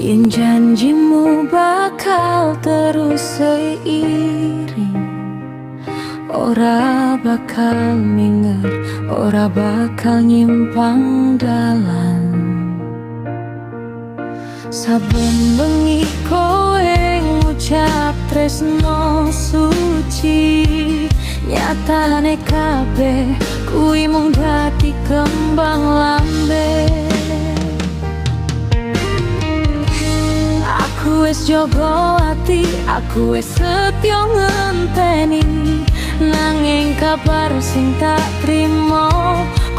Yen janjimu bakal terus seiring, ora bakal minger, ora bakal nyimpang dalan. Saben bengi kowe ngucap tresno suci, nyatane kabeh kuwi mung dadi kembang lambe. Aku wis jogo ati, aku wis setyo ngenteni, nanging kabar sing tak trimo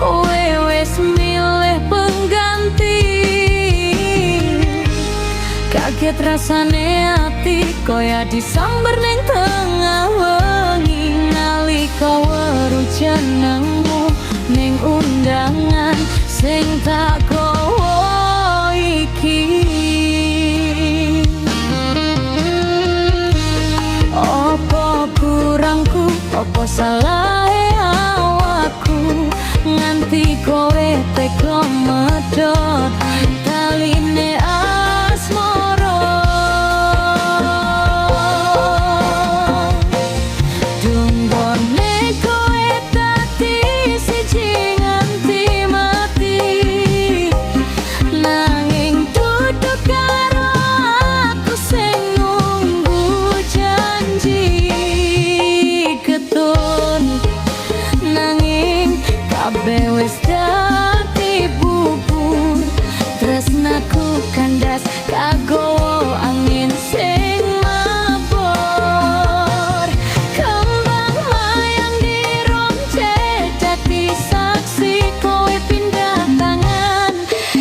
kowe wis milih pengganti. Kaget rasane ati koyo disamber ning tengah wengi, nalika weruh jenengmu ning undangan sing tak gowo iki. Apa kurangku, apa salahe awakku, nganti kowe tega medhot taline asmara. Dunggone kowe dadi siji nganti mati, nanging dudu karo aku sing nunggu janji. Ketun nanging kabeh wis dadi bubur, tresnaku kandas kagowo angin sing mabur. Kembang mayang di romce dadi saksi kowe pindah tangan,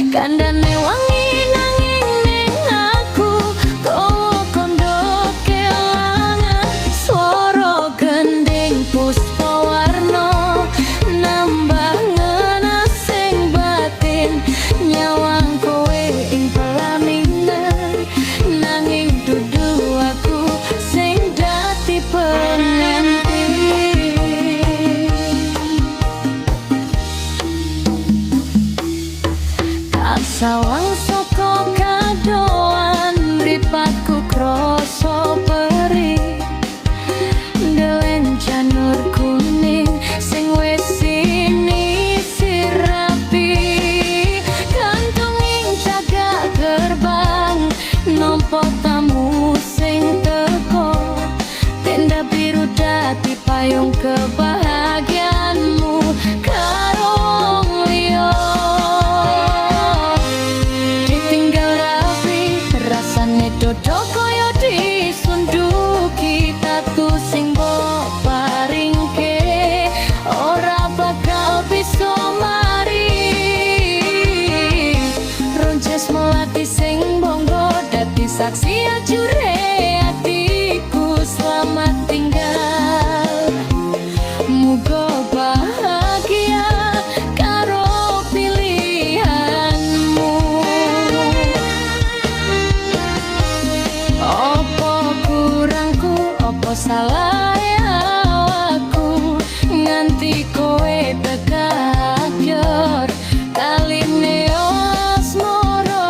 kandhane wangi nanging ning aku kowe kondo kelangan. Swara gending puspa warna nambah ngenas sing batin, nyawang kowe ing pelaminan, nanging dudu aku sing dadi pengantin. Tak sawang saka kadoan mripatku krasa perih, ndeleng janur kuning sing wis sinisi rapi, kantunging cagak gerbang nampa tamu sing teko, tenda biru dadi payung kebahagiaanmu karo wong liya. Ditinggal rapi rasane dodo koyo disunduki, tatu sing mbok paringke ora bakal bisa mari. Ronces melati sing bonggo dadi saksi ajure atiku. Selamat tinggal, muga bahagia karo pilihanmu. Apa kurangku, apa salahe awakku, nganti kowe tegakyor taline asmara.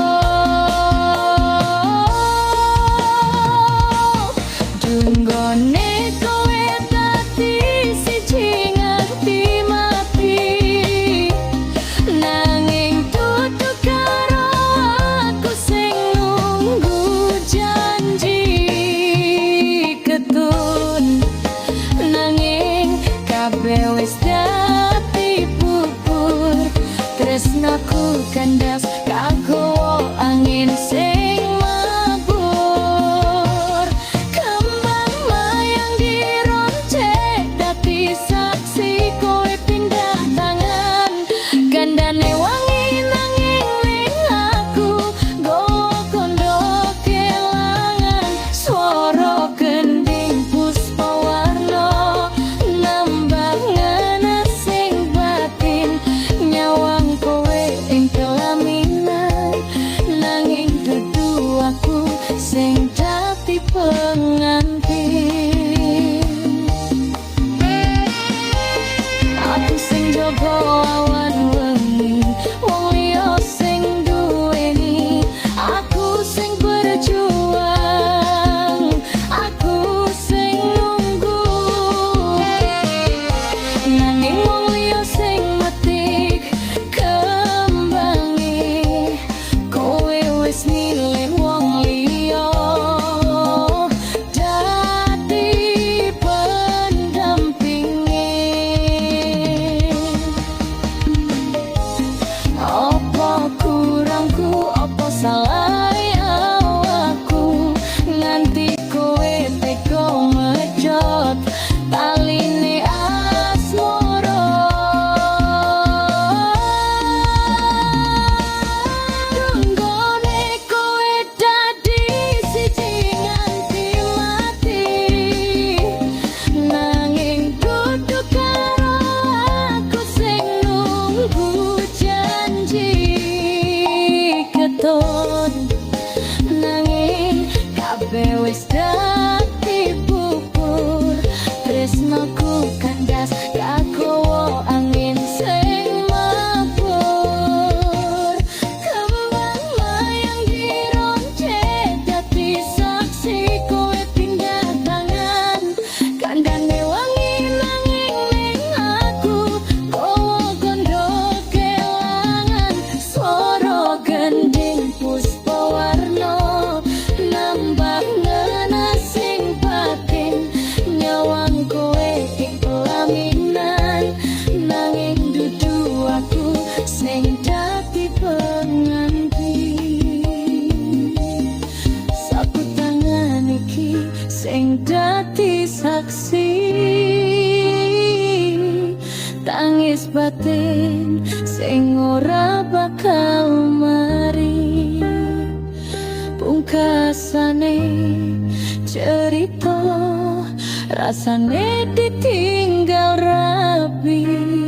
batin sing ora bakal mari. Pungkasane cerita rasane ditinggal rapi.